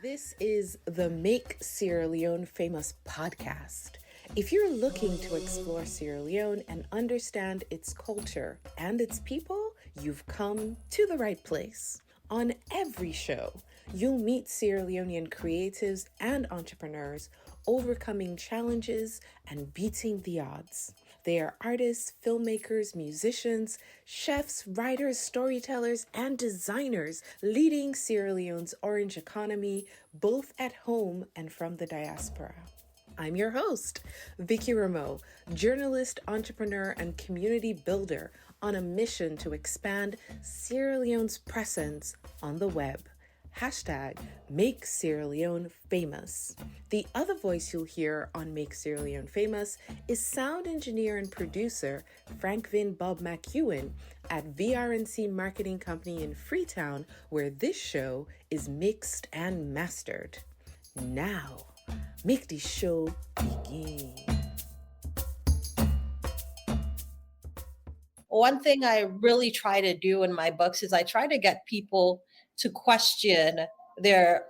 This is the Make Sierra Leone Famous podcast. If you're looking to explore Sierra Leone and understand its culture and its people, you've come to the right place. On every show, you'll meet Sierra Leonean creatives and entrepreneurs overcoming challenges and beating the odds. They are artists, filmmakers, musicians, chefs, writers, storytellers, and designers leading Sierra Leone's orange economy, both at home and from the diaspora. I'm your host, Vickie Remoe, journalist, entrepreneur, and community builder on a mission to expand Sierra Leone's presence on the web. Hashtag Make Sierra Leone Famous. The other voice you'll hear on Make Sierra Leone Famous is sound engineer and producer Frank Bob McEwen at VRNC Marketing Company in Freetown, where this show is mixed and mastered. Now, make the show begin. One thing I really try to do in my books is I try to get people to question their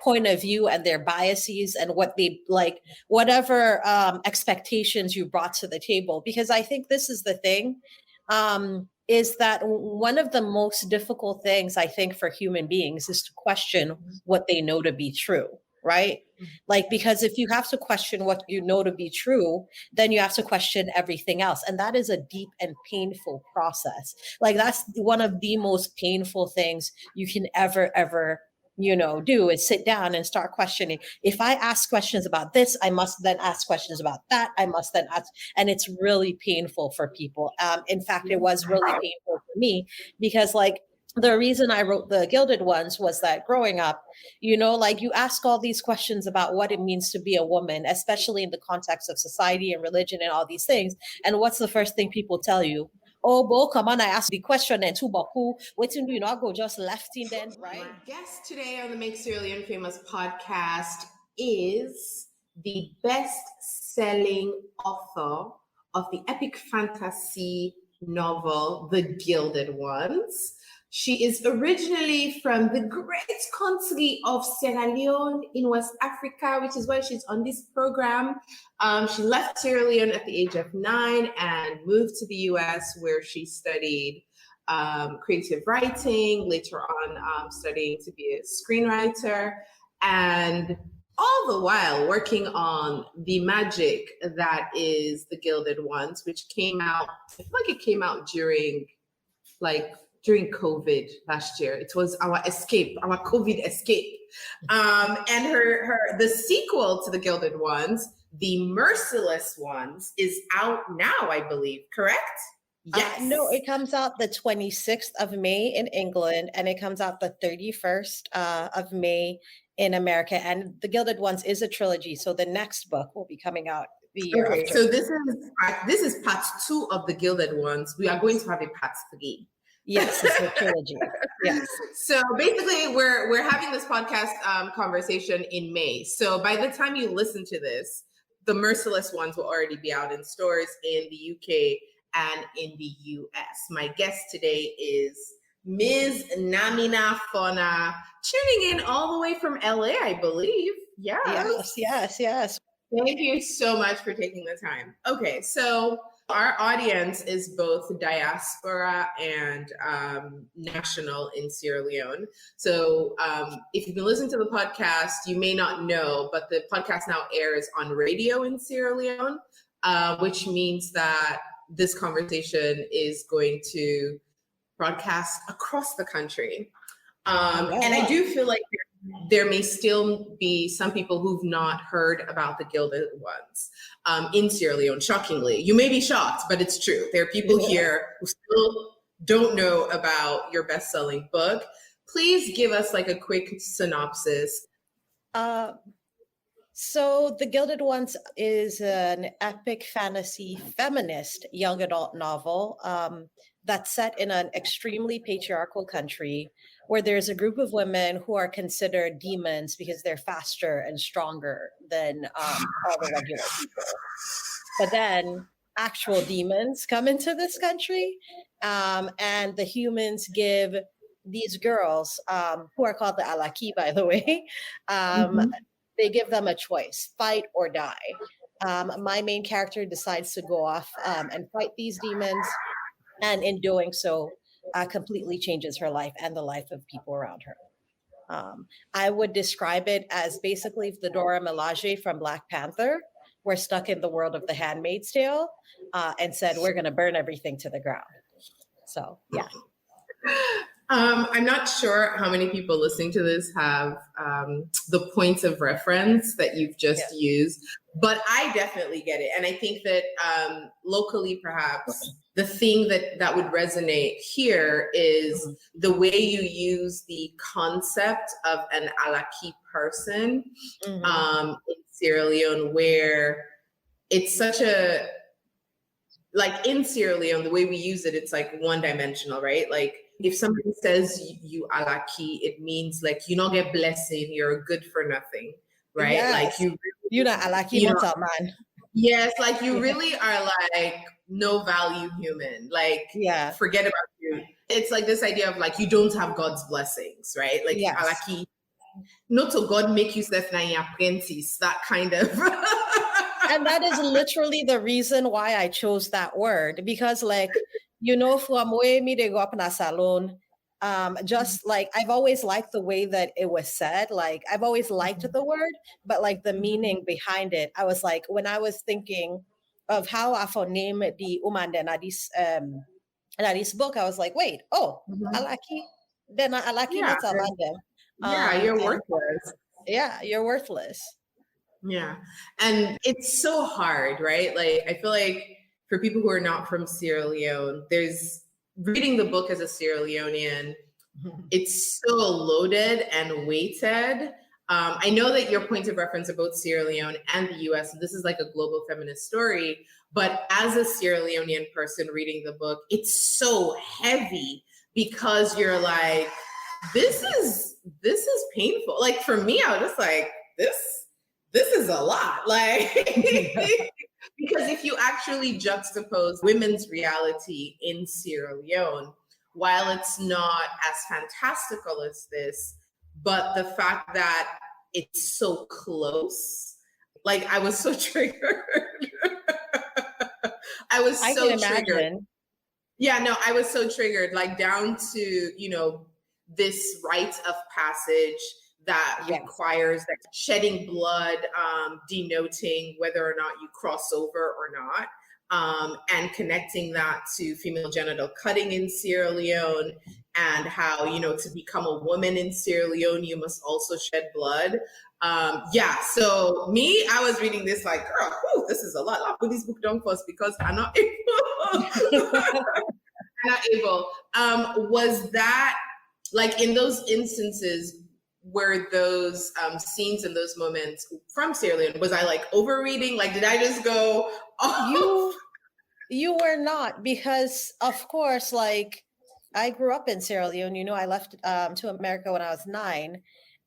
point of view and their biases and what they like, whatever expectations you brought to the table. Because I think this is the thing, is that one of the most difficult things I think for human beings is to question what they know to be true, right? Like, because if you have to question what you know to be true, then you have to question everything else. And that is a deep and painful process. Like, that's one of the most painful things you can ever, do is sit down and start questioning. If I ask questions about this, I must then ask questions about that. I must then ask, and it's really painful for people. In fact, it was really painful for me because the reason I wrote the Gilded Ones was that growing up, you ask all these questions about what it means to be a woman, especially in the context of society and religion and all these things. And what's the first thing people tell you? Oh, Bo, come on, I asked the question and two baku, waiting, go just left in then, right? My guest today on the Make Sierra Leone Famous podcast is the best-selling author of the epic fantasy novel, The Gilded Ones. She is originally from the great country of Sierra Leone in West Africa, which is why she's on this program. She left Sierra Leone at the age of 9 and moved to the US, where she studied creative writing, later on studying to be a screenwriter, and all the while working on the magic that is The Gilded Ones, which came out, I feel like it came out during COVID last year. It was our escape, our COVID escape. And the sequel to The Gilded Ones, The Merciless Ones, is out now, I believe, correct? Yes. No, it comes out the 26th of May in England, and it comes out the 31st of May in America. And The Gilded Ones is a trilogy, so the next book will be coming out the year after. So this is part 2 of The Gilded Ones. We are going to have a part 3. Yes, it's a trilogy. Yes. So basically, we're having this podcast conversation in May. So by the time you listen to this, The Merciless Ones will already be out in stores in the UK and in the US. My guest today is Ms. Namina Forna, tuning in all the way from LA, I believe. Yes. Thank you so much for taking the time. Okay, so our audience is both diaspora and national in Sierra Leone. So if you've been listening to the podcast, you may not know, but the podcast now airs on radio in Sierra Leone, which means that this conversation is going to broadcast across the country. And I do feel like there may still be some people who've not heard about The Gilded Ones in Sierra Leone, shockingly. You may be shocked, but it's true. There are people here who still don't know about your best-selling book. Please give us a quick synopsis. So The Gilded Ones is an epic fantasy feminist young adult novel that's set in an extremely patriarchal country where there's a group of women who are considered demons because they're faster and stronger than all the regular people. But then actual demons come into this country, and the humans give these girls who are called the Alaki, by the way, Mhm. they give them a choice, fight or die. My main character decides to go off and fight these demons, and in doing so, completely changes her life and the life of people around her. I would describe it as basically if the Dora Milaje from Black Panther were stuck in the world of The Handmaid's Tale and said, we're going to burn everything to the ground. So, yeah. I'm not sure how many people listening to this have the points of reference that you've just used, but I definitely get it. And I think that locally, perhaps, the thing that would resonate here is the way you use the concept of an Alaki person in Sierra Leone, where it's such a, like in Sierra Leone, the way we use it, it's like one dimensional, right? Like if somebody says you Alaki, it means like you don't get blessing, you're good for nothing, right? Yes. Like you're not Alaki man. Yes, like you really are like no value human. Like forget about you. It's like this idea of like you don't have God's blessings, right? Like Alaki, not to God make you self na your apprentice, that kind of And that is literally the reason why I chose that word, because like, you know, from where me they go up in a salon, just like I've always liked the way that it was said. Like I've always liked the word, but like the meaning behind it, I was like, when I was thinking of how I for name the woman in this book, I was like, wait, Alaki, then Alaki not Amanda. You're worthless. Yeah, you're worthless. Yeah. And it's so hard, right? Like, I feel like for people who are not from Sierra Leone, there's reading the book as a Sierra Leonean, it's so loaded and weighted. I know that your points of reference are both Sierra Leone and the US, and this is like a global feminist story. But as a Sierra Leonean person reading the book, it's so heavy because you're like, this is painful. Like for me, I was just like, this is a lot. Like, because if you actually juxtapose women's reality in Sierra Leone, while it's not as fantastical as this, but the fact that it's so close, like I was so triggered. I was so triggered. Yeah, no, I was so triggered, like down to, you know, this rite of passage that requires that shedding blood, denoting whether or not you cross over or not, and connecting that to female genital cutting in Sierra Leone, and how, you know, to become a woman in Sierra Leone, you must also shed blood. So me, I was reading this like, girl, whew, this is a lot. I'll put this book down first because I'm not able. I'm not able. Was that, like in those instances, were those scenes and those moments from Sierra Leone, was I like overreading? Like, did I just go, oh? You were not, because of course, like I grew up in Sierra Leone, you know, I left to America when I was 9.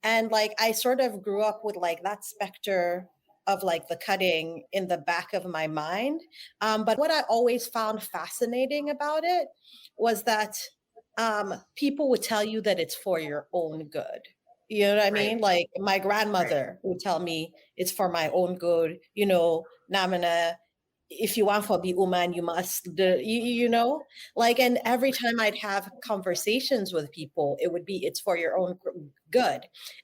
And like, I sort of grew up with like that specter of like the cutting in the back of my mind. But what I always found fascinating about it was that people would tell you that it's for your own good. You know what I mean? Like my grandmother would tell me it's for my own good, you know, Namina, if you want to be woman, you must, you know, like, and every time I'd have conversations with people, it would be, it's for your own good.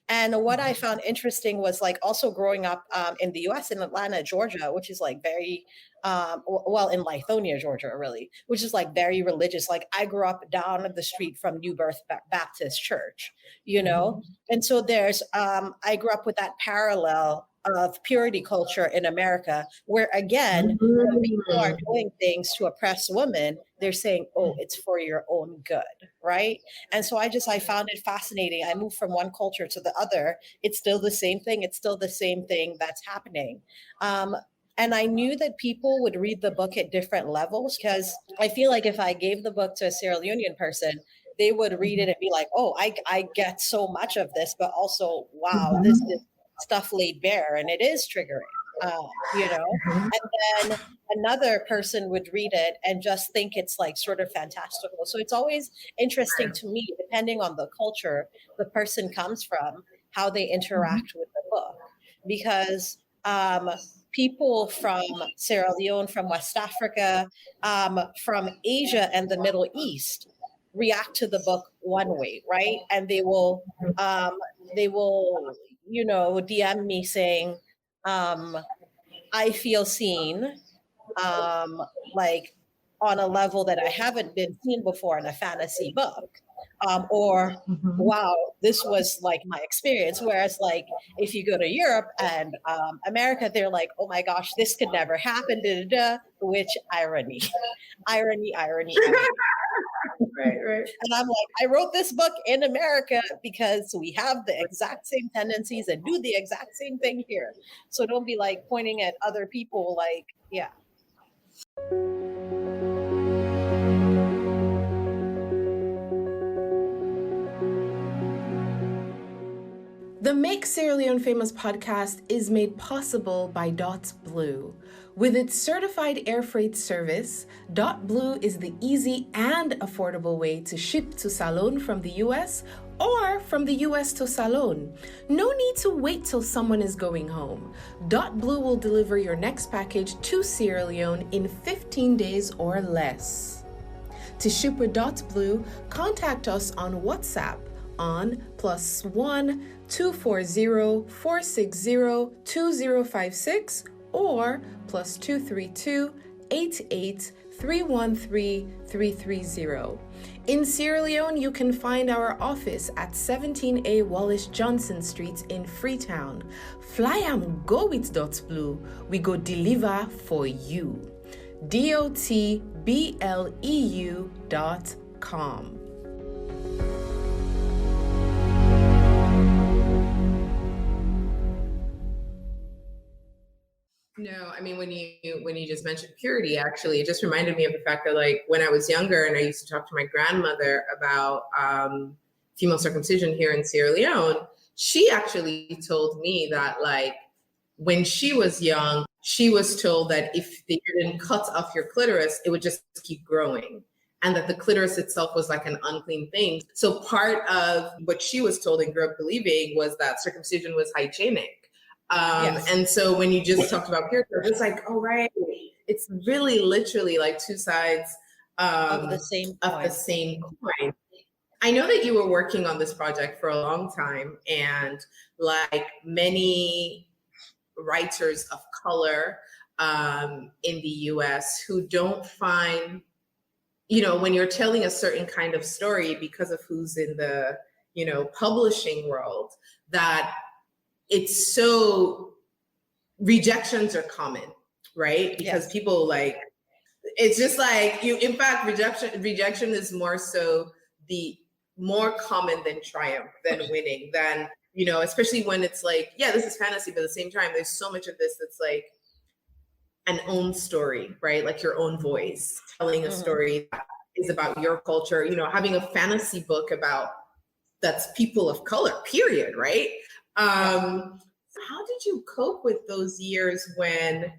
And what I found interesting was like also growing up in the US, in Atlanta, Georgia, which is like very, well, in Lithonia, Georgia, really, which is like very religious. Like I grew up down the street from New Birth Baptist Church, you know? And so there's, I grew up with that parallel of purity culture in America, where again, when people are doing things to oppress women, they're saying, oh, it's for your own good, right? And so I found it fascinating. I moved from one culture to the other. It's still the same thing. It's still the same thing that's happening. And I knew that people would read the book at different levels, because I feel like if I gave the book to a Sierra Leonean person, they would read it and be like, oh, I get so much of this, but also, wow, this is stuff laid bare, and it is triggering. you know, and then another person would read it and just think it's like sort of fantastical. So it's always interesting to me, depending on the culture the person comes from, how they interact with the book. Because people from Sierra Leone, from West Africa, from Asia and the Middle East react to the book one way, right? And they will, you know, DM me saying, I feel seen, um, like on a level that I haven't been seen before in a fantasy book. Or wow, this was like my experience. Whereas like if you go to Europe and America, they're like, oh my gosh, this could never happen. Da, da, da. Which irony, irony. Right. And I'm like, I wrote this book in America because we have the exact same tendencies and do the exact same thing here. So don't be like pointing at other people like, yeah. The Make Sierra Leone Famous podcast is made possible by .Blue. With its certified air freight service, .Blue is the easy and affordable way to ship to Salone from the US or from the US to Salone. No need to wait till someone is going home. .Blue will deliver your next package to Sierra Leone in 15 days or less. To ship with .Blue, contact us on WhatsApp on +1 240 460 2056 or +232 88 313 330. In Sierra Leone, you can find our office at 17A Wallace Johnson Street in Freetown. Fly and go with .Blue. We go deliver for you. DOTBLEU.com. No, I mean, when you just mentioned purity, actually, it just reminded me of the fact that, like, when I was younger and I used to talk to my grandmother about female circumcision here in Sierra Leone, she actually told me that, like, when she was young, she was told that if they didn't cut off your clitoris, it would just keep growing, and that the clitoris itself was like an unclean thing. So part of what she was told and grew up believing was that circumcision was hygienic. Yes. And so when you just talked about purity, it's like, oh, right. It's really literally like two sides of the same coin. I know that you were working on this project for a long time, and like many writers of color in the US who don't find, you know, when you're telling a certain kind of story because of who's in the, you know, publishing world, that it's so, rejections are common, right? Because people like, it's just like you, in fact, rejection is more so the more common than triumph, than winning, than, you know, especially when it's like, yeah, this is fantasy, but at the same time, there's so much of this that's like an own story, right? Like your own voice, telling a story that is about your culture, you know, having a fantasy book about that's people of color, period, right? How did you cope with those years when,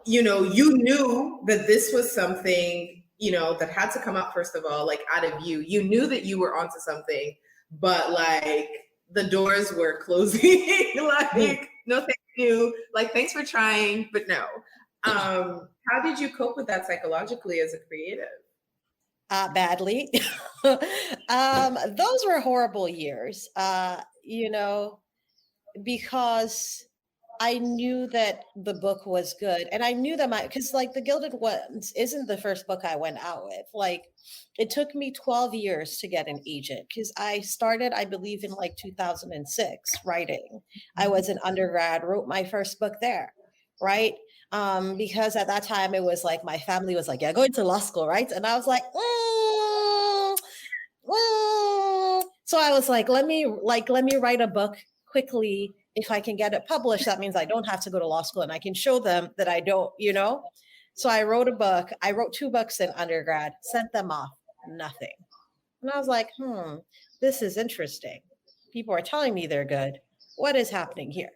you know, you knew that this was something, you know, that had to come up, first of all, like out of you. You knew that you were onto something, but like the doors were closing. Like, no, thank you. Like, thanks for trying, but no. How did you cope with that psychologically as a creative? Badly. Those were horrible years, you know, because I knew that the book was good, and I knew that because like the Gilded Ones isn't the first book I went out with. Like, it took me 12 years to get an agent, because I started, I believe, in like 2006 writing. I was an undergrad, wrote my first book there, right? Because at that time it was like my family was like, yeah, going to law school, right? And I was like, so I was like, let me write a book quickly. If I can get it published, that means I don't have to go to law school, and I can show them that I don't, you know? So I wrote a book. I wrote 2 books in undergrad, sent them off, nothing. And I was like, this is interesting. People are telling me they're good. What is happening here?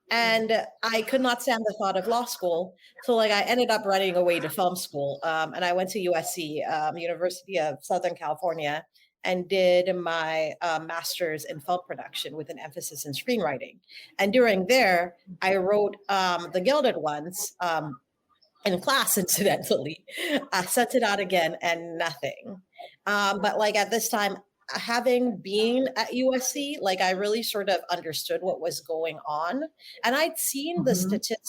And I could not stand the thought of law school. So like I ended up running away to film school. And I went to USC, University of Southern California, and did my master's in film production with an emphasis in screenwriting. And during there, I wrote The Gilded Ones in class, incidentally. I sent it out again and nothing. But like at this time, having been at USC, like I really sort of understood what was going on. And I'd seen the statistics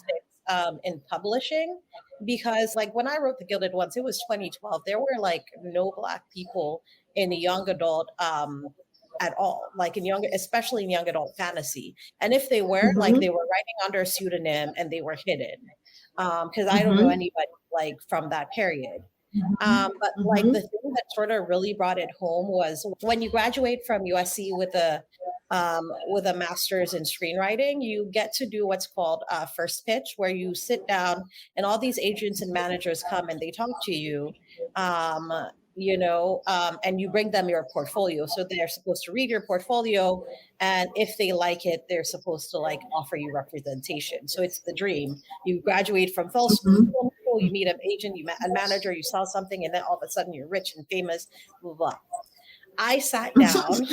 in publishing, because like when I wrote The Gilded Ones, it was 2012. There were like no Black people in young adult at all, like in young, especially in young adult fantasy. And if they were, like they were writing under a pseudonym and they were hidden. Because I don't know anybody like from that period. But like the thing that sort of really brought it home was when you graduate from USC with a master's in screenwriting, you get to do what's called first pitch, where you sit down and all these agents and managers come and they talk to you. And you bring them your portfolio. So they're supposed to read your portfolio, and if they like it, they're supposed to like offer you representation. So it's the dream. You graduate from film school, you meet an agent, you meet a manager, you sell something, and then all of a sudden you're rich and famous, blah, blah. I sat down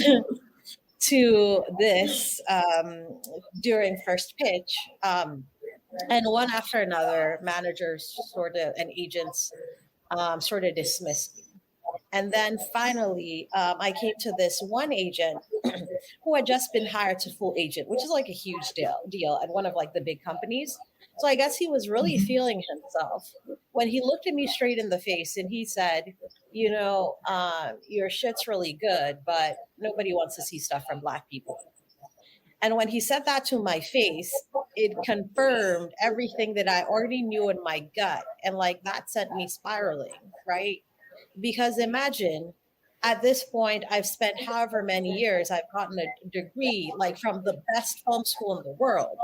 to this during first pitch, and one after another, managers sort of and agents sort of dismissed me. And then finally, I came to this one agent who had just been hired to full agent, which is like a huge deal at one of like the big companies. So I guess he was really feeling himself when he looked at me straight in the face and he said, your shit's really good, but nobody wants to see stuff from Black people. And when he said that to my face, it confirmed everything that I already knew in my gut. And like that sent me spiraling, right? Because imagine at this point, I've spent however many years, I've gotten a degree like from the best film school in the world.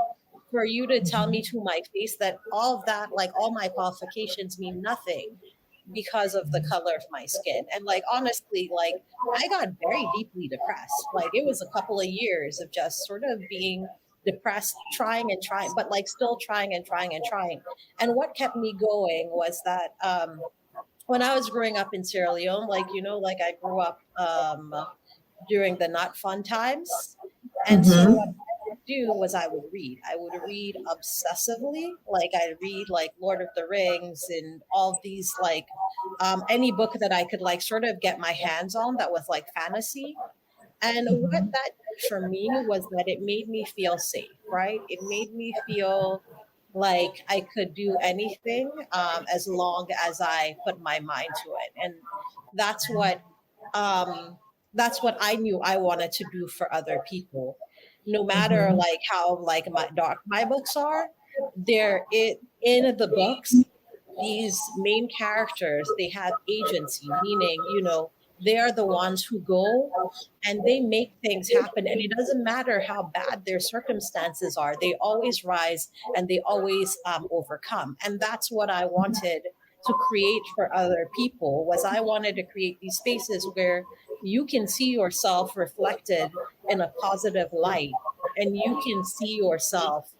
For you to tell me to my face that all of that, like all my qualifications mean nothing because of the color of my skin. And like, honestly, like I got very deeply depressed. Like it was a couple of years of just sort of being depressed, trying, but like still trying. And what kept me going was that, when I was growing up in Sierra Leone, like I grew up during the not fun times. And so what I would do was I would read obsessively. Like I'd read like Lord of the Rings and all these like any book that I could like sort of get my hands on that was like fantasy. And what that did for me was that it made me feel safe, right? It made me feel like I could do anything as long as I put my mind to it. And that's what I knew I wanted to do for other people. No matter like how like dark my books are, in the books, these main characters, they have agency, meaning, they are the ones who go and they make things happen. And it doesn't matter how bad their circumstances are. They always rise and they always overcome. And that's what I wanted to create for other people. Was I wanted to create these spaces where you can see yourself reflected in a positive light, and you can see yourself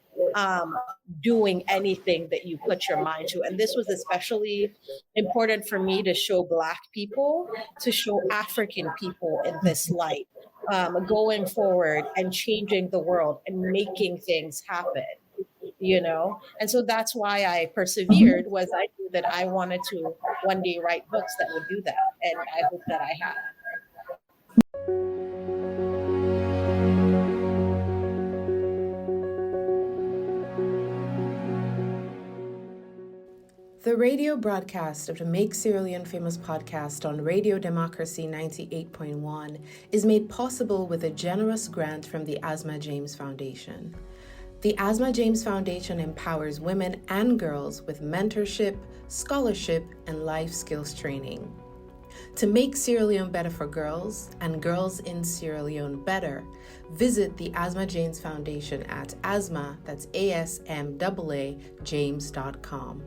doing anything that you put your mind to. And this was especially important for me to show Black people, to show African people in this light, going forward and changing the world and making things happen, And so that's why I persevered, was I knew that I wanted to one day write books that would do that. And I hope that I have. The radio broadcast of the Make Sierra Leone Famous podcast on Radio Democracy 98.1 is made possible with a generous grant from the Asma James Foundation. The Asma James Foundation empowers women and girls with mentorship, scholarship, and life skills training. To make Sierra Leone better for girls and girls in Sierra Leone better, visit the Asma James Foundation at asma, that's ASMAA, james.com.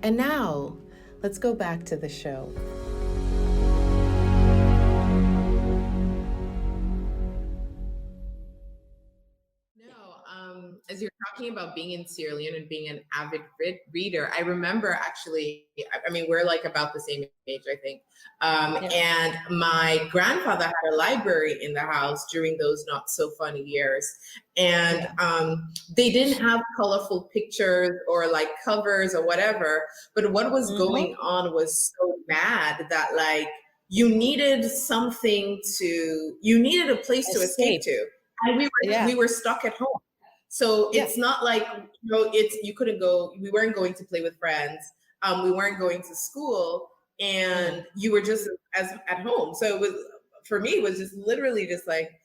And now, let's go back to the show. As as you're talking about being in Sierra Leone and being an avid reader, I remember actually, I mean, we're like about the same age, I think. And my grandfather had a library in the house during those not so fun years. And they didn't have colorful pictures or like covers or whatever. But what was going on was so bad that like you needed a place to escape to. And we were stuck at home. So it's not like, you couldn't go, we weren't going to play with friends. We weren't going to school, and you were just as at home. So it was, for me, it was just literally just like,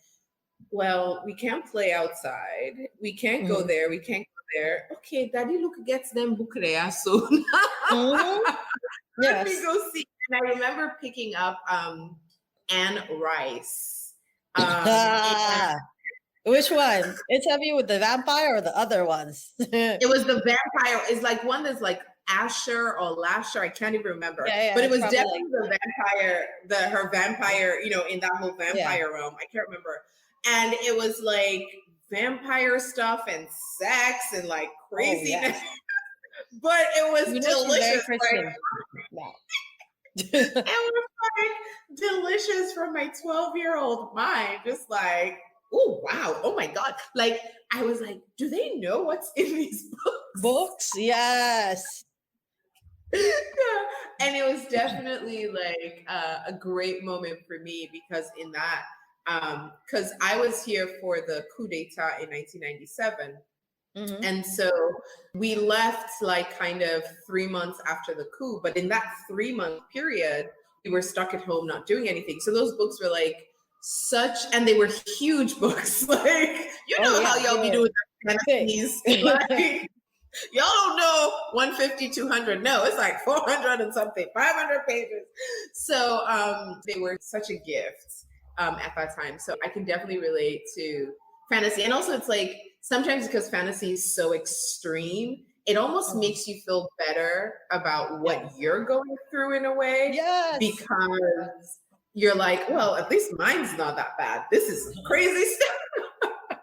well, we can't play outside. We can't go there. We can't go there. Okay, daddy, look, gets them book there soon. Let me go see. And I remember picking up Anne Rice. Which one? It's heavy with the vampire or the other ones? It was the vampire. It's like one that's like Asher or Lasher. I can't even remember. But it was definitely the vampire, her vampire, in that whole vampire realm. I can't remember. And it was like vampire stuff and sex and like craziness. But it was delicious. It was like delicious from my 12-year-old mind. Just like, oh, wow. Oh my God. Like, I was like, do they know what's in these books? Yes. And it was definitely like a great moment for me because in that, because I was here for the coup d'etat in 1997. And so we left like kind of 3 months after the coup, but in that 3-month period, we were stuck at home, not doing anything. So those books were like and they were huge books. Like, how y'all be doing fantasies. Like, y'all don't know 150, 200. No, it's like 400 and something, 500 pages. So they were such a gift at that time. So I can definitely relate to fantasy. And also it's like, sometimes because fantasy is so extreme, it almost makes you feel better about what you're going through in a way. Yes. Because you're like, well, at least mine's not that bad. This is crazy stuff.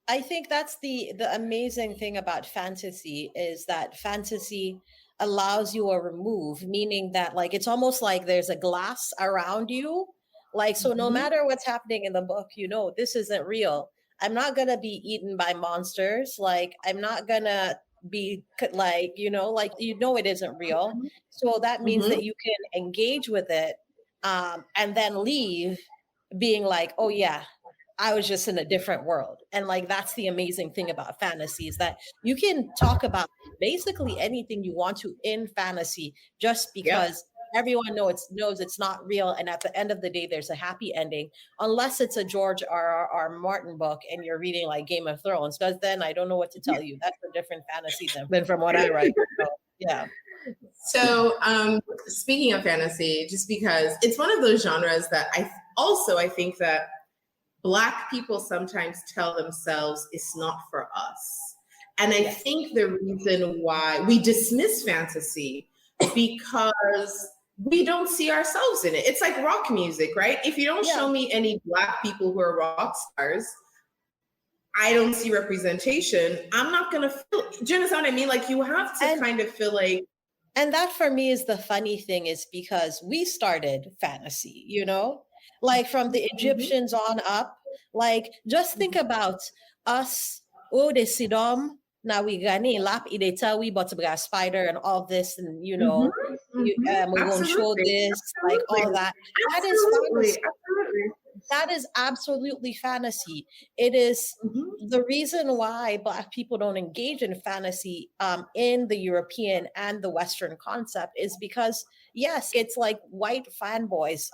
I think that's the amazing thing about fantasy is that fantasy allows you a remove, meaning that like, it's almost like there's a glass around you. Like, so no matter what's happening in the book, this isn't real. I'm not going to be eaten by monsters. Like, I'm not going to be like, it isn't real. So that means that you can engage with it and then leave being like, oh yeah, I was just in a different world. And like, that's the amazing thing about fantasy is that you can talk about basically anything you want to in fantasy just because everyone knows it's not real. And at the end of the day, there's a happy ending, unless it's a George R. Martin book and you're reading like Game of Thrones. Because then I don't know what to tell you. That's a different fantasy than from what I write. So, yeah. So speaking of fantasy, just because it's one of those genres that I think that Black people sometimes tell themselves it's not for us. And I think the reason why we dismiss fantasy because we don't see ourselves in it. It's like rock music, right? If you don't show me any Black people who are rock stars, I don't see representation. I'm not going to feel, do you understand what I mean? Like you have to kind of feel like. And that for me is the funny thing is because we started fantasy, like from the Egyptians on up, like just think about us, the Sidom, now we gani lap ideta we but a spider and all this and we won't show this, like all that. That is fantasy. That is absolutely fantasy. It is the reason why Black people don't engage in fantasy in the European and the Western concept is because, yes, it's like white fanboys.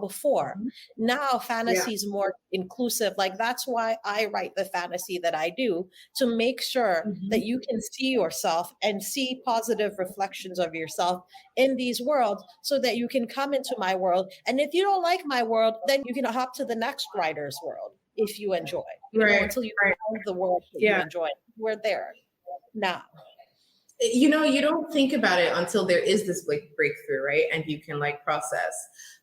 Before. Now fantasy is more inclusive. Like that's why I write the fantasy that I do, to make sure that you can see yourself and see positive reflections of yourself in these worlds so that you can come into my world. And if you don't like my world, then you can hop to the next writer's world if you enjoy. Until you find the world that you enjoy. We're there now. you know, you don't think about it until there is this like breakthrough, right? And you can like process.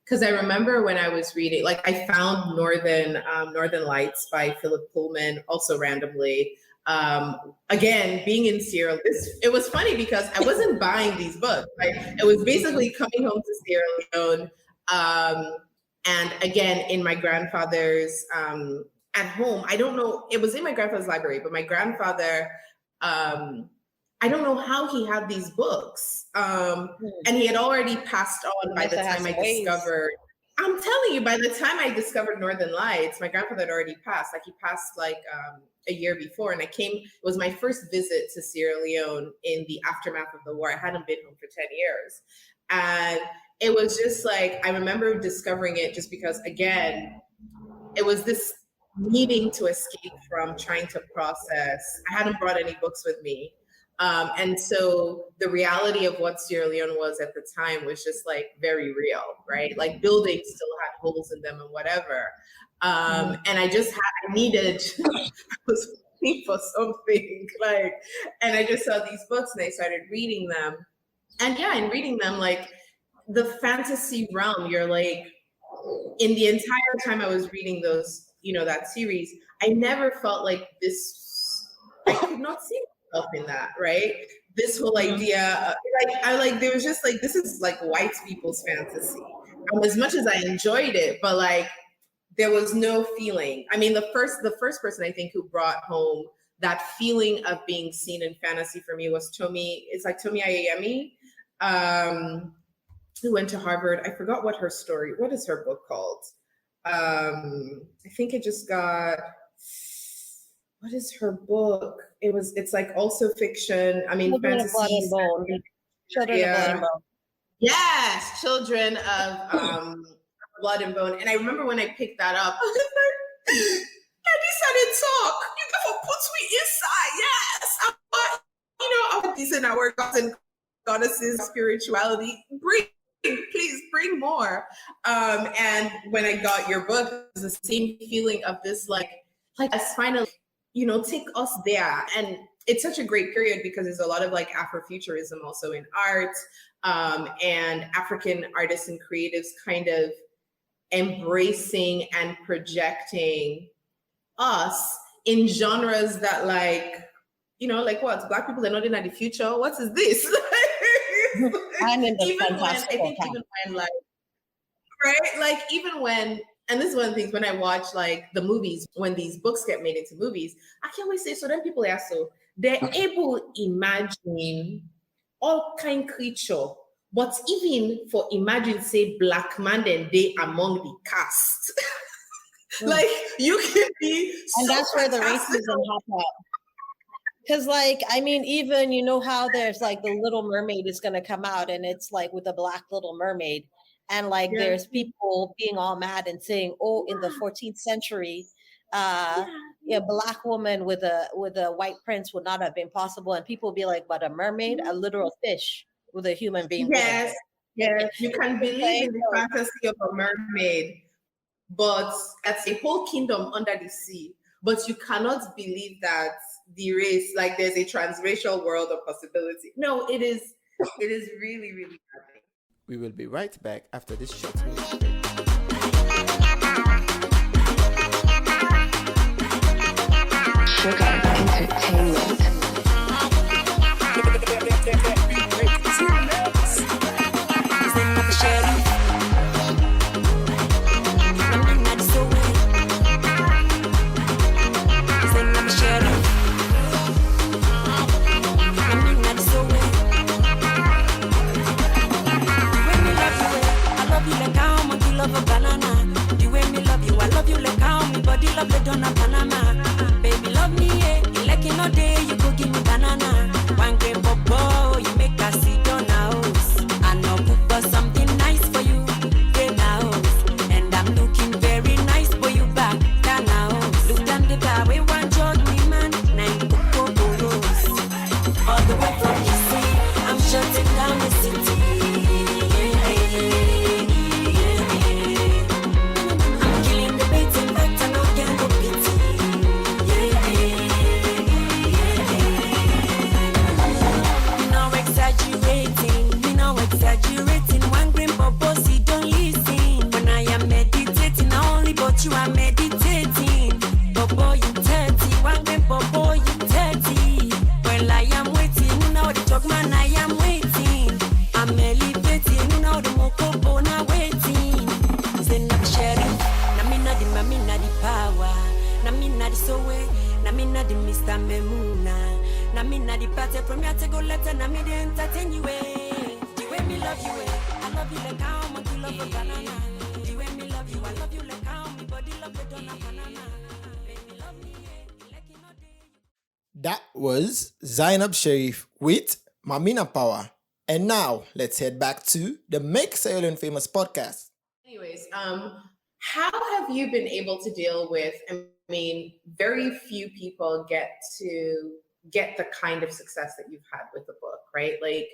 Because I remember when I was reading, like I found Northern Lights by Philip Pullman, also randomly. Again, being in Sierra Leone, it was funny because I wasn't buying these books. Right? It was basically coming home to Sierra Leone. And again, in my grandfather's, at home, I don't know, it was in my grandfather's library, but my grandfather, I don't know how he had these books. And he had already passed on by the time I discovered. I'm telling you, by the time I discovered Northern Lights, my grandfather had already passed. Like he passed like a year before. And it was my first visit to Sierra Leone in the aftermath of the war. I hadn't been home for 10 years. And it was just like, I remember discovering it just because, again, it was this needing to escape from trying to process. I hadn't brought any books with me. And so the reality of what Sierra Leone was at the time was just like very real, right? Like buildings still had holes in them and whatever. And I needed, I was looking for something like, and I just saw these books and I started reading them. And yeah, in reading them, like the fantasy realm, you're like, in the entire time I was reading those, you know, that series, I never felt like this, I could not see myself in that, right? This whole idea, there was just like, this is like white people's fantasy. As much as I enjoyed it, but like, there was no feeling. I mean, the first person I think who brought home that feeling of being seen in fantasy for me was Tomi Adeyemi, who went to Harvard. I forgot what is her book called? I think it just got, what is her book? It's like also fiction. I mean, Children fantasy. of Blood and Bone. Children of Blood and Bone. Yes, Children of Blood and Bone. And I remember when I picked that up, I was like, Daddy said it talk. You never put me inside. Yes. I want these in our gods and goddesses, spirituality. Please bring more. And when I got your book, it was the same feeling of this, like us finally, take us there. And it's such a great period because there's a lot of like Afrofuturism also in art, and African artists and creatives kind of embracing and projecting us in genres that like what? Black people are not in the future. What is this? I'm in the even when, and this is one of the things when I watch like the movies, when these books get made into movies, I can always say, so then people are they're able to imagine all kind creature, but even for imagine say black man then they among the cast. Like you can be, and so that's where the fantastic. racism hop up. Because like, I mean, even how there's like the Little Mermaid is gonna come out and it's like with the Black Little Mermaid. And like there's people being all mad and saying, oh, in the 14th century, a Black woman with a white prince would not have been possible. And people be like, but a mermaid, a literal fish with a human being. Yes, you can believe in the fantasy of a mermaid, but that's a whole kingdom under the sea. But you cannot believe that the race, like there's a transracial world of possibility. No, it is really, really happening. We will be right back after this short music break. Sugar Entertainment. Baby, love me, yeah. Like in a day, you go give me banana. One game bobo, you make us sit on house. I know cook us something nice for you, yeah, now. And I'm looking very nice for you back, down now. Look down the bar, we want judge me, man. Nine cocoa boros. All the way from the sea, I'm shutting down the city. I'm killing the bait, in fact, I know can't go pity. memuna. Namina di party from ya to go let and me entertain you. The way me love you, I love you like how much you love a banana. The way me love you, I love you like how my body love it on a banana. Baby love me, like you know day. That was Zainab Sharif with Mamina Power. And now let's head back to the Make Sierra Leone Famous podcast. Anyways, how have you been able to deal with, I mean, very few people get the kind of success that you've had with the book, right? Like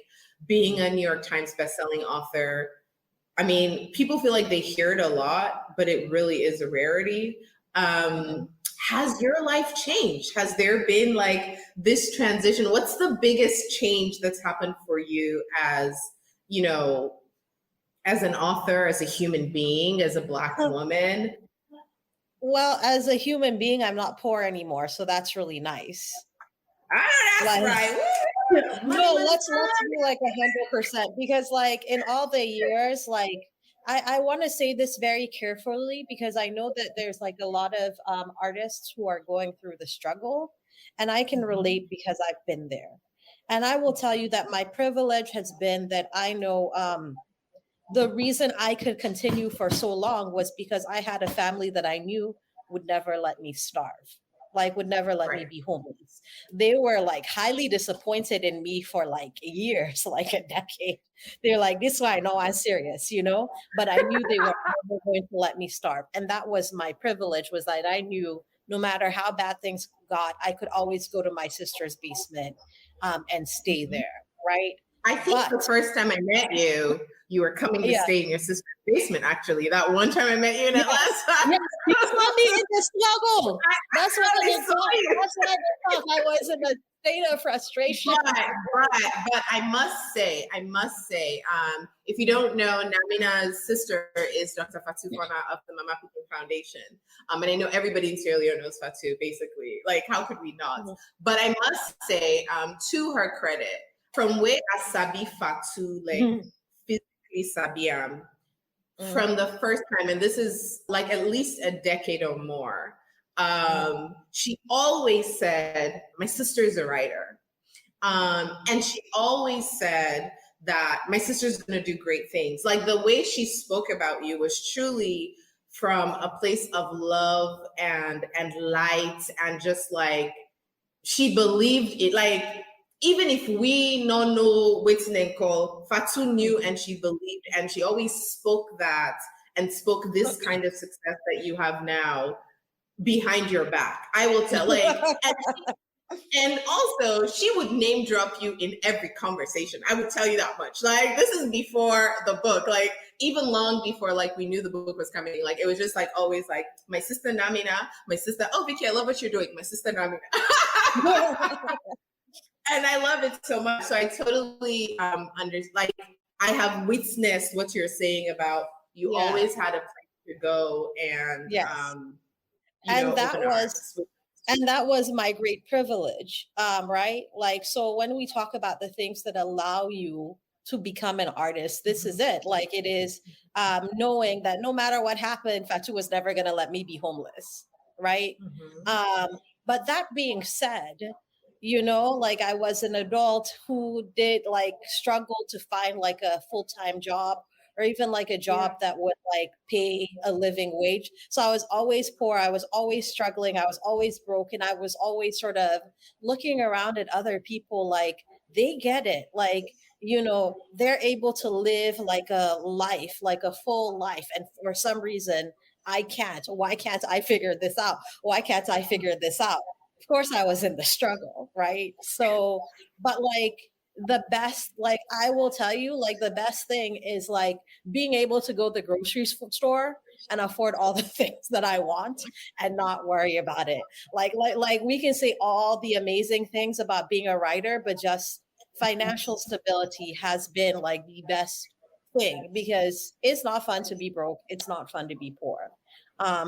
being a New York Times bestselling author. I mean, people feel like they hear it a lot, but it really is a rarity. Has your life changed? Has there been like this transition? What's the biggest change that's happened for you as, you know, as an author, as a human being, as a Black woman? Well, as a human being, I'm not poor anymore, so that's really nice. Ah, that's Like- right. No, let's be like 100%, because like in all the years, like I want to say this very carefully, because I know that there's like a lot of artists who are going through the struggle, and I can relate because I've been there. And I will tell you that my privilege has been that I know the reason I could continue for so long was because I had a family that I knew would never let me starve, like would never let me Right. be homeless. They were like highly disappointed in me for like years, like a decade. They're like, this is why I know I'm serious, you know, but I knew they were never going to let me starve. And that was my privilege, was that I knew no matter how bad things got, I could always go to my sister's basement and stay there, right? I think the But- first time I met you, you were coming to Yeah. stay in your sister's basement, actually. That one time I met you in Atlanta. Yes, you saw me in the struggle. That's why I I didn't saw talk. you. That's why I didn't talk. I was in a state of frustration. But I must say, if you don't know, Namina's sister is Dr. Fatou Forna of the Mama People Foundation. And I know everybody in Sierra Leone knows Fatou, basically. Like, how could we not? But I must say, to her credit, from where Asabi Fatou, like, physically Sabiam, from the first time, and this is like at least a decade or more, she always said, my sister's a writer. And she always said that my sister's going to do great things. Like the way she spoke about you was truly from a place of love and light, and just like she believed it. Like even if we don't know what's called, Fatou knew and she believed, and she always spoke that and spoke this kind of success that you have now behind your back. I will tell, like, and also she would name drop you in every conversation. I would tell you that much. Like, this is before the book, like even long before like we knew the book was coming. Like it was just like always like my sister Namina, my sister, oh Vickie, I love what you're doing. My sister Namina. And I love it so much. So I totally like I have witnessed what you're saying about you always had a place to go, and And that was my great privilege, right? Like, so when we talk about the things that allow you to become an artist, this is it. Like it is knowing that no matter what happened, Fatou was never going to let me be homeless, right? But that being said, you know, like I was an adult who did like struggle to find like a full-time job, or even like a job that would like pay a living wage. So I was always poor. I was always struggling. I was always broken. I was always sort of looking around at other people like they get it. Like, you know, they're able to live like a life, like a full life. And for some reason, I can't. Why can't I figure this out? Why can't I figure this out? Of course, I was in the struggle, right? So, but like, the best, like I will tell you, like the best thing is like being able to go to the grocery store and afford all the things that I want and not worry about it. Like we can say all the amazing things about being a writer, but just financial stability has been like the best thing, because it's not fun to be broke. It's not fun to be poor.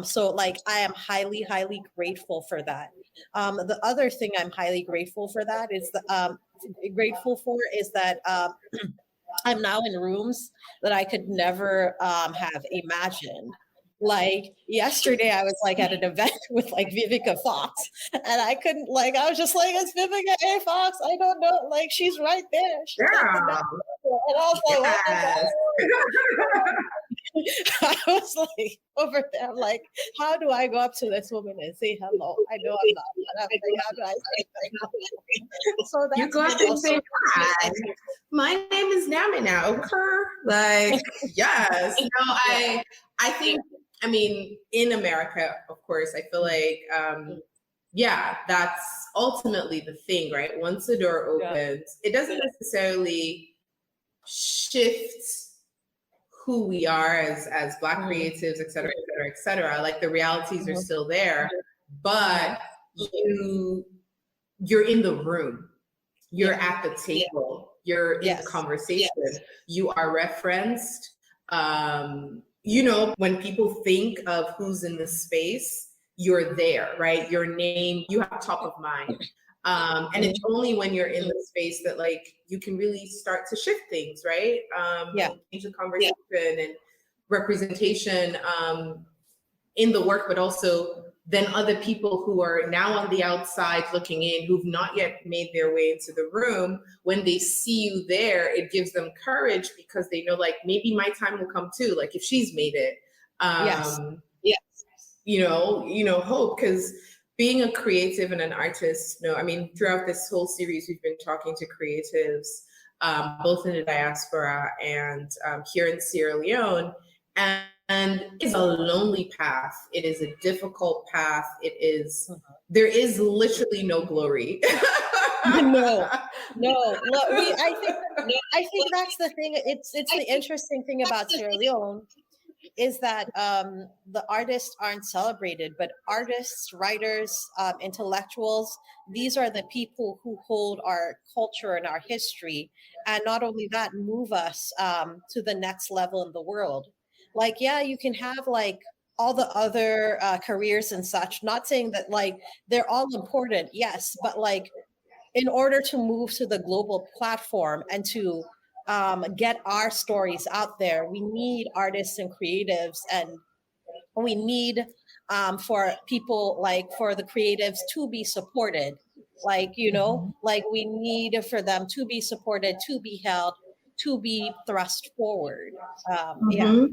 So like I am highly, highly grateful for that. The other thing I'm highly grateful for that is that I'm now in rooms that I could never have imagined, Like yesterday, I was like at an event with like Vivica Fox, and I couldn't like. I was just like, "It's Vivica A. Fox." I don't know. Like she's right there. She's like, Yeah. and I was like, "Oh my Yes. God." I was like over there, I'm like, how do I go up to this woman and say hello? I know I'm not. But I'm like, how do I say hello? So that's You go up and say, hi, my name is Namina, okay? Like, yes. No, I think, I mean, in America, of course, I feel like, yeah, that's ultimately the thing, right? Once the door opens, it doesn't necessarily shift who we are as Black creatives, et cetera, et cetera, et cetera. Like the realities are still there, but you're in the room, you're at the table, you're in the conversation, you are referenced. You know, when people think of who's in the space, you're there, right? Your name, you have top of mind. And it's only when you're in the space that like you can really start to shift things, right? Change the conversation and representation in the work, but also then other people who are now on the outside looking in, who've not yet made their way into the room, when they see you there, it gives them courage because they know like maybe my time will come too. Like if she's made it, you know, hope, because being a creative and an artist, I mean, throughout this whole series, we've been talking to creatives, both in the diaspora and here in Sierra Leone. And it's a lonely path. It is a difficult path. It is, there is literally no glory. No. I think that's the thing. It's the interesting thing about Sierra Leone is that the artists aren't celebrated, but artists, writers, intellectuals, these are the people who hold our culture and our history. And not only that, move us to the next level in the world. Like, yeah, you can have like all the other careers and such, not saying that like they're all important, yes, but like in order to move to the global platform and to get our stories out there, we need artists and creatives, and we need for people like for the creatives to be supported. Like, you know, like we need for them to be supported, to be held, to be thrust forward. Yeah.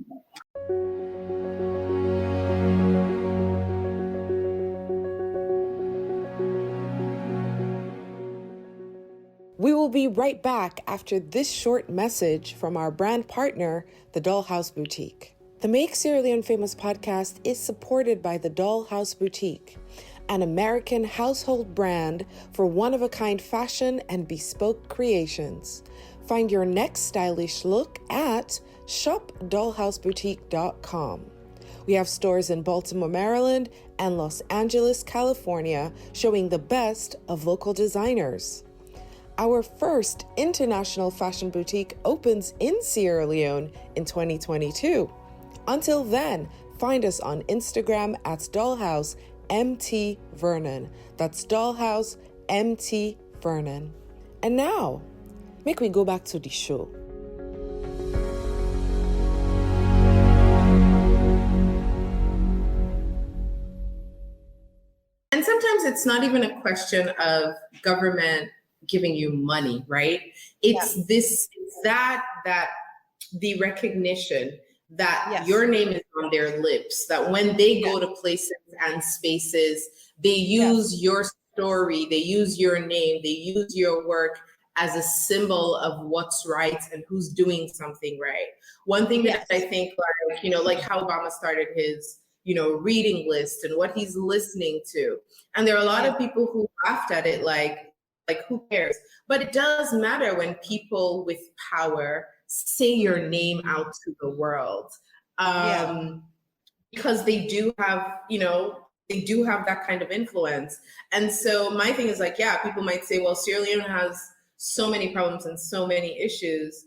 We will be right back after this short message from our brand partner, the Dollhouse Boutique. The Make Sierra Leone Famous podcast is supported by the Dollhouse Boutique, an American household brand for one-of-a-kind fashion and bespoke creations. Find your next stylish look at shopdollhouseboutique.com. We have stores in Baltimore, Maryland, and Los Angeles, California, showing the best of local designers. Our first international fashion boutique opens in Sierra Leone in 2022. Until then, find us on Instagram at Dollhouse MT Vernon. That's Dollhouse MT Vernon. And now, make we go back to the show. And sometimes it's not even a question of government giving you money, right? It's that the recognition that your name is on their lips, that when they go to places and spaces, they use your story, they use your name, they use your work as a symbol of what's right and who's doing something right. One thing that I think, like, you know, like how Obama started his, you know, reading list and what he's listening to. And there are a lot of people who laughed at it like who cares? But it does matter when people with power say your name out to the world. Because they do have, you know, they do have that kind of influence. And so my thing is like, yeah, people might say, well, Sierra Leone has so many problems and so many issues.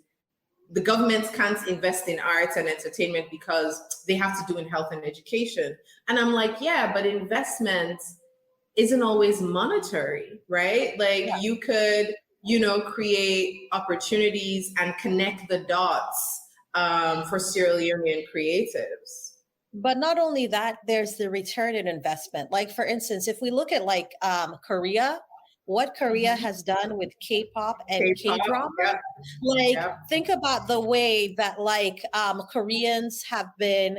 The governments can't invest in arts and entertainment because they have to do in health and education. And I'm like, yeah, but investment isn't always monetary, right? Like you could, you know, create opportunities and connect the dots for Sierra Leonean creatives. But not only that, there's the return in investment. Like, for instance, if we look at like Korea, what Korea has done with K-pop and K-drama, like think about the way that like Koreans have been,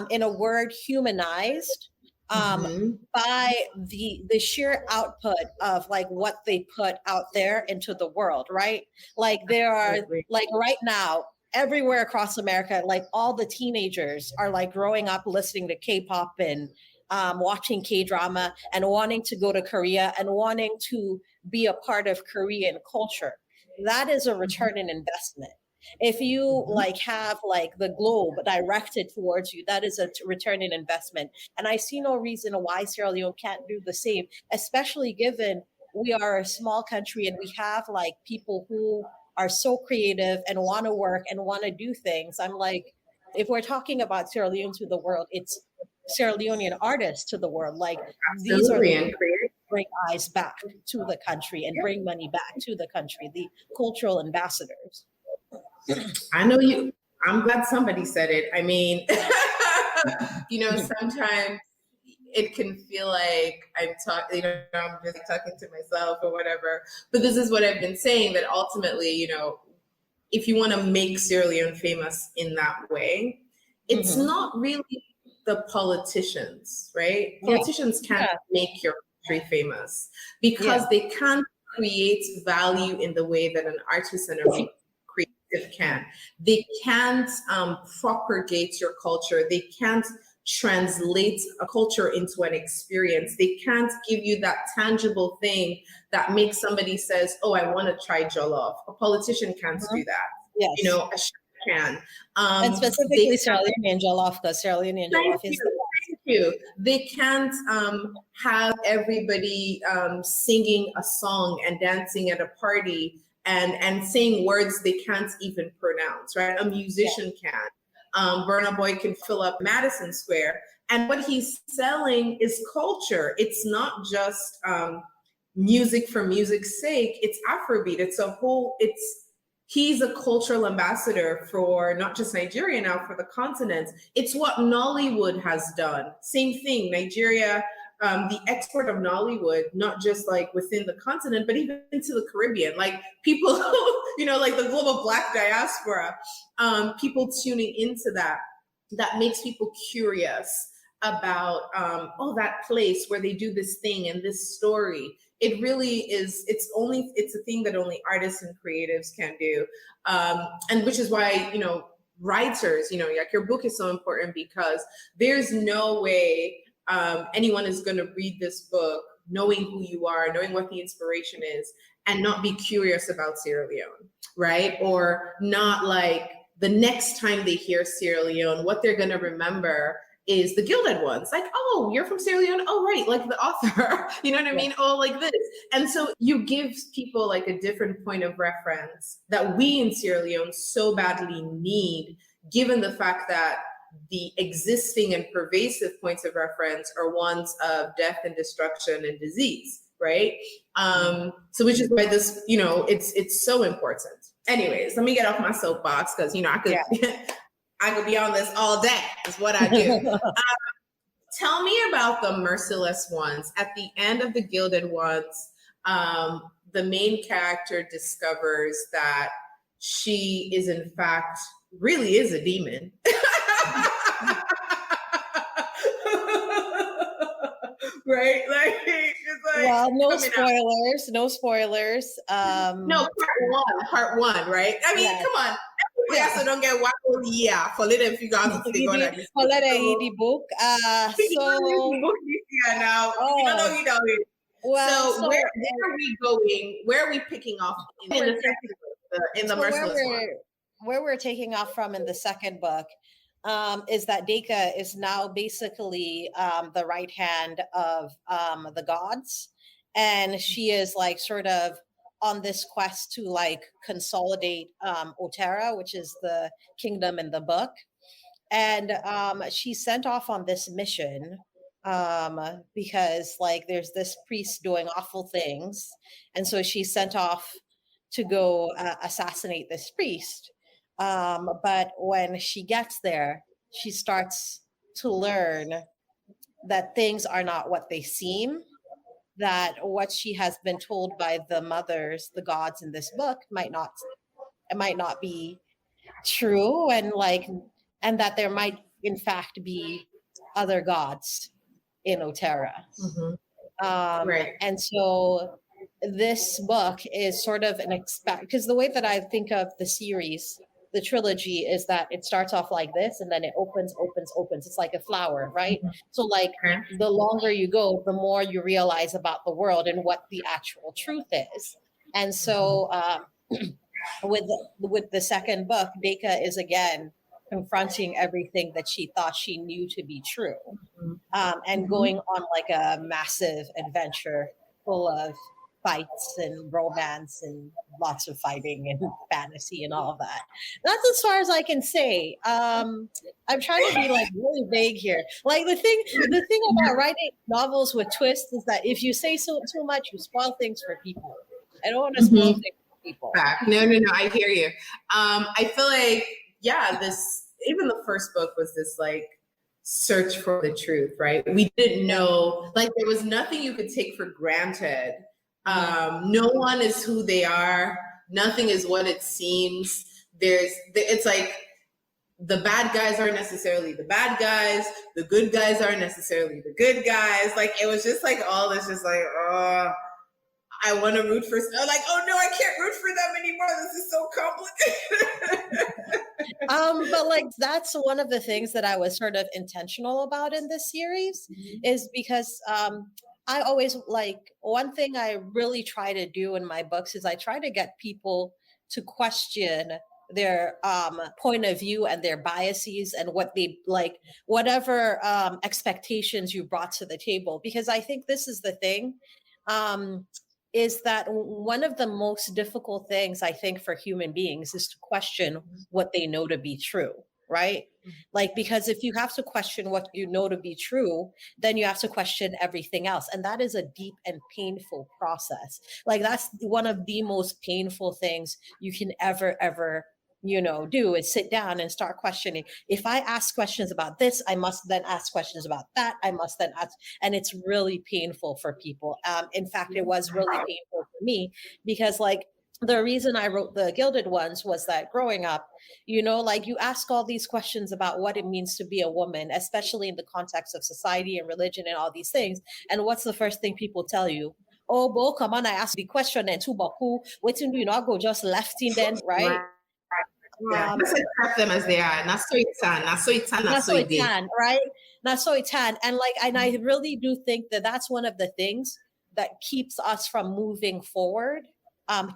in a word, humanized by the sheer output of like what they put out there into the world, right? Like there are like right now everywhere across America, like all the teenagers are like growing up listening to K-pop and watching K-drama and wanting to go to Korea and wanting to be a part of Korean culture. That is a return in investment. If you like have like the globe directed towards you, that is a return in investment. And I see no reason why Sierra Leone can't do the same, especially given we are a small country and we have like people who are so creative and want to work and want to do things. I'm like, if we're talking about Sierra Leone to the world, it's Sierra Leonean artists to the world. Like these are the people who bring eyes back to the country and bring money back to the country, the cultural ambassadors. I know you. I'm glad somebody said it. I mean, you know, sometimes it can feel like I'm talking, you know, I'm just talking to myself or whatever. But this is what I've been saying, that ultimately, you know, if you want to make Sierra Leone famous in that way, it's not really the politicians, right? Politicians can't make your country famous because they can't create value in the way that an artist and a creative can. They can't propagate your culture. They can't translate a culture into an experience. They can't give you that tangible thing that makes somebody says, oh, I want to try jollof. A politician can't do that. Yes. You know, a chef can. And specifically Sierra Leonean jollof, because Sierra Leonean jollof is the Thank you. They can't have everybody singing a song and dancing at a party and saying words they can't even pronounce, right? A musician can. Burna Boy can fill up Madison Square. And what he's selling is culture. It's not just music for music's sake. It's Afrobeat. It's a whole, he's a cultural ambassador for not just Nigeria now, for the continent. It's what Nollywood has done. Same thing, Nigeria, the export of Nollywood, not just like within the continent, but even into the Caribbean. Like people, you know, like the global Black diaspora, people tuning into that makes people curious about, that place where they do this thing and this story. It really is, it's a thing that only artists and creatives can do. And which is why, you know, writers, you know, like your book is so important because there's no way anyone is going to read this book knowing who you are, knowing what the inspiration is, and not be curious about Sierra Leone, right? Or not like the next time they hear Sierra Leone, what they're going to remember is the Gilded Ones. Like, oh, you're from Sierra Leone? Oh, right, like the author, you know what I mean? Oh, like this. And so you give people like a different point of reference that we in Sierra Leone so badly need, given the fact that the existing and pervasive points of reference are ones of death and destruction and disease, right? So which is why this, you know, it's so important. Anyways, let me get off my soapbox because, you know, I could be on this all day, is what I do. Tell me about the Merciless Ones. At the end of the Gilded Ones, the main character discovers that she is in fact, really is a demon. Right? Like, it's like, well, no spoilers. No, part one, right? I mean, come on. Yeah, so don't get wild for little if you got to stay on that. For the book. Now. You don't know, you know it. Well, so where are we going? Where are we picking off in the Merciless One? Where we're taking off from in the second book is that Deka is now basically the right hand of the gods. And she is like sort of on this quest to like consolidate Otera, which is the kingdom in the book. And she's sent off on this mission because like there's this priest doing awful things. And so she's sent off to go assassinate this priest. But when she gets there, she starts to learn that things are not what they seem, that what she has been told by the mothers, the gods in this book might not be true, and that there might in fact be other gods in Otera. Right. And so this book is sort of because the way that I think of the series, the trilogy, is that it starts off like this and then it opens. It's like a flower, right? So like Okay. the longer you go, the more you realize about the world and what the actual truth is. And so with the second book, Deka is again confronting everything that she thought she knew to be true, and going on like a massive adventure full of fights and romance and lots of fighting and fantasy and all of that. That's as far as I can say. I'm trying to be like really vague here. Like the thing about writing novels with twists is that if you say too much, you spoil things for people. I don't want to spoil things for people. Back. No, I hear you. I feel like, even the first book was this like search for the truth, right? We didn't know, like there was nothing you could take for granted. No one is who they are. Nothing is what it seems. It's like the bad guys aren't necessarily the bad guys. The good guys aren't necessarily the good guys. Like it was just like all this, just like, I want to root for. Like, oh no, I can't root for them anymore. This is so complicated. But like that's one of the things that I was sort of intentional about in this series, is because I always one thing I really try to do in my books is I try to get people to question their point of view and their biases and what they like, whatever expectations you brought to the table. Because I think this is the thing. Is that one of the most difficult things I think for human beings is to question what they know to be true, right? Like, because if you have to question what you know to be true, then you have to question everything else. And that is a deep and painful process. Like that's one of the most painful things you can ever do, is sit down and start questioning. If I ask questions about this, I must then ask questions about that. I must then ask, and it's really painful for people. In fact, it was really painful for me because like the reason I wrote the Gilded Ones was that growing up, like you ask all these questions about what it means to be a woman, especially in the context of society and religion and all these things. And what's the first thing people tell you? Oh, Bo, come on, I asked the question and two baku, waiting, I go just left in then, right? Yeah, let's accept them as they are. Not so it's right? Not so it's and I really do think that that's one of the things that keeps us from moving forward,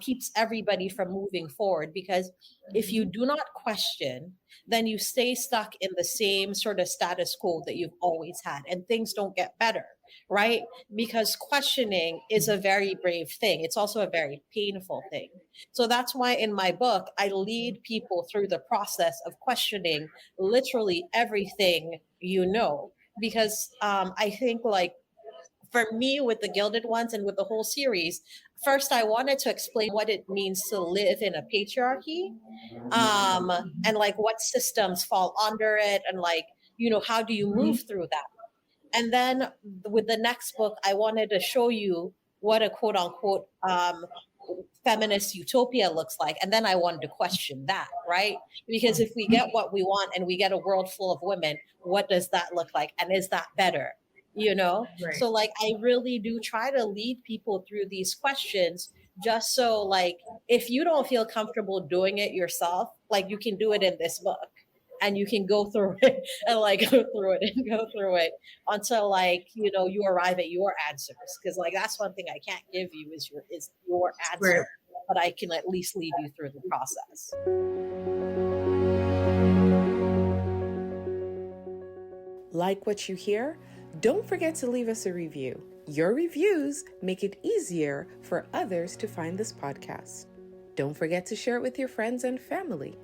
keeps everybody from moving forward. Because if you do not question, then you stay stuck in the same sort of status quo that you've always had, and things don't get better, right? Because questioning is a very brave thing. It's also a very painful thing. So that's why in my book, I lead people through the process of questioning literally everything because I think like for me with the Gilded Ones and with the whole series, first I wanted to explain what it means to live in a patriarchy, and like what systems fall under it, and like, how do you move through that? And then with the next book, I wanted to show you what a quote unquote feminist utopia looks like. And then I wanted to question that, right? Because if we get what we want and we get a world full of women, what does that look like? And is that better? Right. So like, I really do try to lead people through these questions, just so like, if you don't feel comfortable doing it yourself, like you can do it in this book. And you can go through it and like go through it until like, you arrive at your answers. Because like, that's one thing I can't give you is your answer, Right. but I can at least lead you through the process. Like what you hear? Don't forget to leave us a review. Your reviews make it easier for others to find this podcast. Don't forget to share it with your friends and family.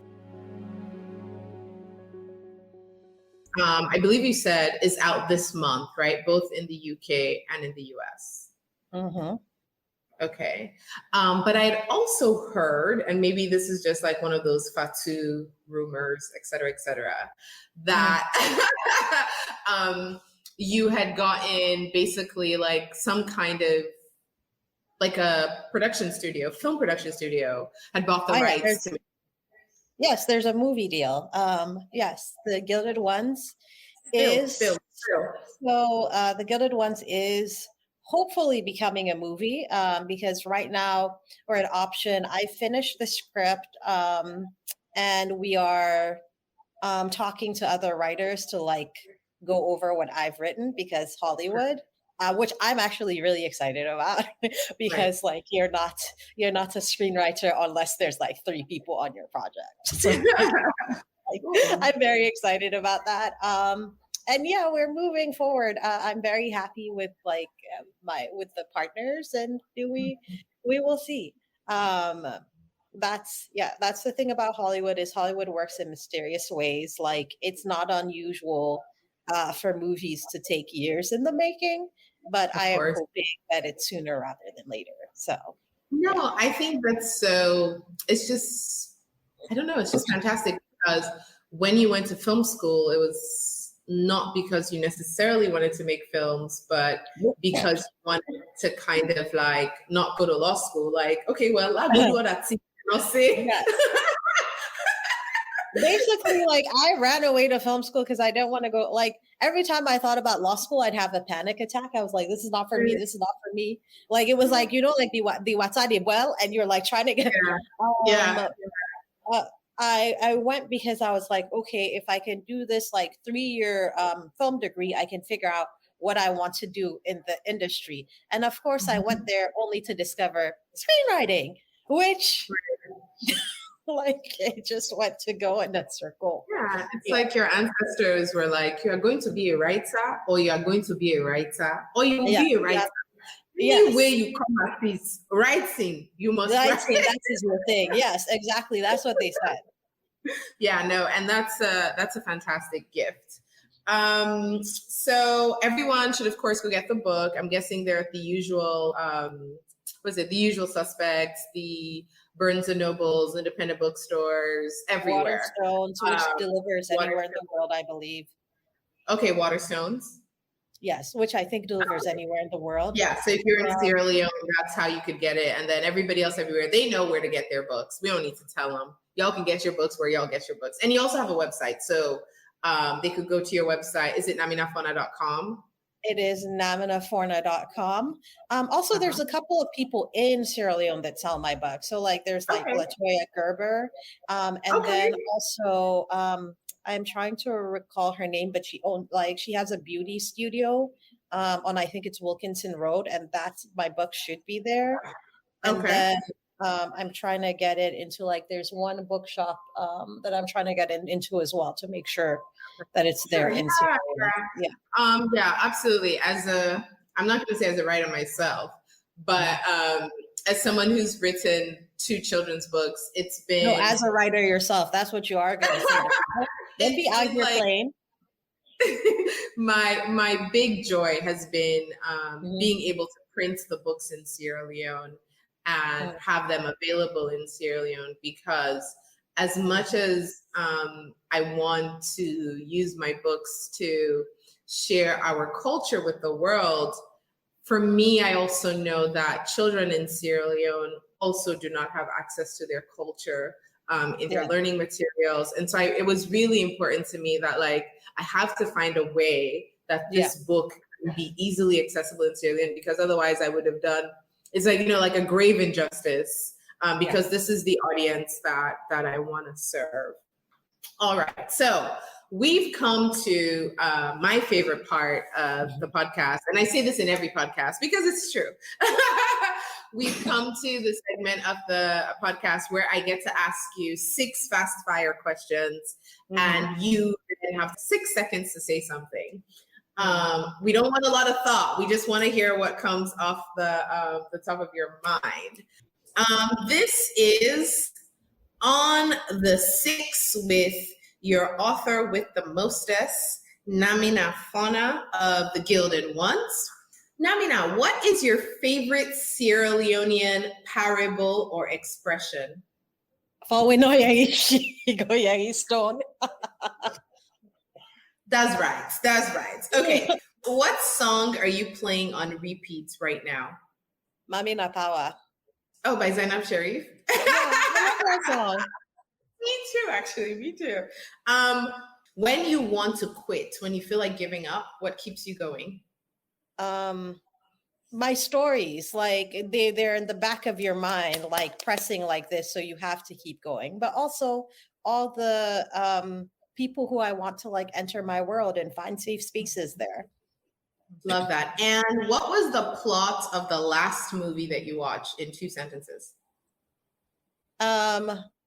I believe you said is out this month, right? Both in the UK and in the US. Mm-hmm. Okay. But I'd also heard, and maybe this is just like one of those Fatu rumors, et cetera, that you had gotten basically like some kind of like a film production studio had bought the rights to. Yes, there's a movie deal. Yes, the Gilded Ones is Still. so the Gilded Ones is hopefully becoming a movie because right now we're at option. I finished the script and we are talking to other writers to like go over what I've written because Hollywood. Which I'm actually really excited about because like you're not a screenwriter unless there's like 3 people on your project. So, I'm very excited about that. And yeah, we're moving forward. I'm very happy with like with the partners, and we will see. That's the thing about Hollywood is Hollywood works in mysterious ways. Like it's not unusual for movies to take years in the making, but I am hoping that it's sooner rather than later. So no, I think that's so. It's just I don't know. It's just fantastic because when you went to film school, it was not because you necessarily wanted to make films, but because you wanted to kind of like not go to law school. Like, okay, well, I'll do what that's I'll see. Yes. Basically, like I ran away to film school because I didn't want to go. Like every time I thought about law school, I'd have a panic attack. I was like, "This is not for me. This is not for me." Like it was like like the Watsadi well, and you're like trying to get. I went because I was like, okay, if I can do this like 3-year film degree, I can figure out what I want to do in the industry. And of course, I went there only to discover screenwriting, which. Like it just went to go in that circle. Yeah, it's like your ancestors were like, you are going to be a writer, or you are going to be a writer, or you will be a writer. Any way you come at this, writing, you must write. That is your thing. Yes, exactly. That's what they said. Yeah, no, and that's a fantastic gift. So everyone should of course go get the book. I'm guessing they're at the usual the usual suspects, the Barnes and Nobles, independent bookstores, everywhere. Waterstones, which delivers anywhere in the world, I believe. Okay, Waterstones. Yes, which I think delivers anywhere in the world. Yeah, so if you're in Sierra Leone, that's how you could get it. And then everybody else everywhere, they know where to get their books. We don't need to tell them. Y'all can get your books where y'all get your books. And you also have a website. So they could go to your website. Is it naminaforna.com? It is naminaforna.com. Also, there's a couple of people in Sierra Leone that sell my books. So like there's like Latoya Gerber. And then also I'm trying to recall her name, but she has a beauty studio on I think it's Wilkinson Road, and that's my book should be there. And then I'm trying to get it into like there's one bookshop that I'm trying to get into as well to make sure that it's there in Sierra Leone. Yeah, absolutely. I'm not going to say as a writer myself, but as someone who's written 2 children's books, it's been as a writer yourself. That's what you are going to say. Don't be out here playing. My big joy has been being able to print the books in Sierra Leone and have them available in Sierra Leone, because as much as I want to use my books to share our culture with the world, for me, I also know that children in Sierra Leone also do not have access to their culture in their learning materials. And so it was really important to me that like, I have to find a way that this book can be easily accessible in Sierra Leone, because otherwise I would have done, it's like, like a grave injustice because this is the audience that I want to serve. All right. So we've come to my favorite part of the podcast. And I say this in every podcast because it's true. We've come to the segment of the podcast where I get to ask you 6 fast fire questions and you have 6 seconds to say something. We don't want a lot of thought. We just want to hear what comes off the top of your mind. This is On the 6 with your author with the mostest, Namina Forna of the Gilded Ones. Namina, what is your favorite Sierra Leonean parable or expression? Stone. That's right. That's right. Okay. What song are you playing on repeats right now? Mamina Power. Oh, by Zainab Sharif? Yeah, I love that song. Me too, actually. Me too. When you want to quit, when you feel like giving up, what keeps you going? My stories, like they're in the back of your mind, like pressing like this, so you have to keep going. But also all the people who I want to like enter my world and find safe spaces there. Love that. And what was the plot of the last movie that you watched in 2 sentences?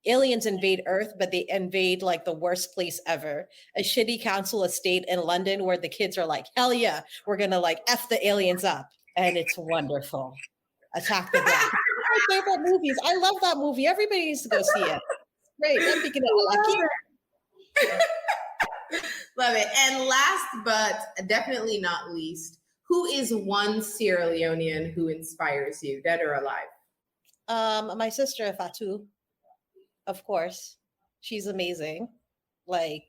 Aliens invade Earth, but they invade like the worst place ever. A shitty council estate in London where the kids are like, hell yeah, we're gonna like F the aliens up. And it's wonderful. Attack the Block. My favorite movies. I love that movie. Everybody needs to go see it. Great. I'm picking it lucky. Love it. And last but definitely not least, who is one Sierra Leonean who inspires you, dead or alive? My sister Fatu, of course. She's amazing. Like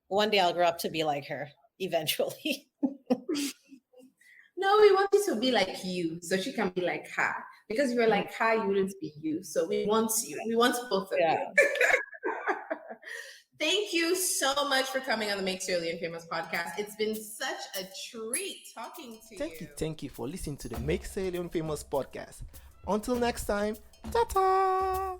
one day I'll grow up to be like her eventually. No, we want you to be like you, so she can be like her. Because if you're like her, you wouldn't be you. So we want you. We want both of you. Thank you so much for coming on the Make Sierra Leone Famous podcast. It's been such a treat talking to you. Thank you for listening to the Make Sierra Leone Famous podcast. Until next time, ta-ta!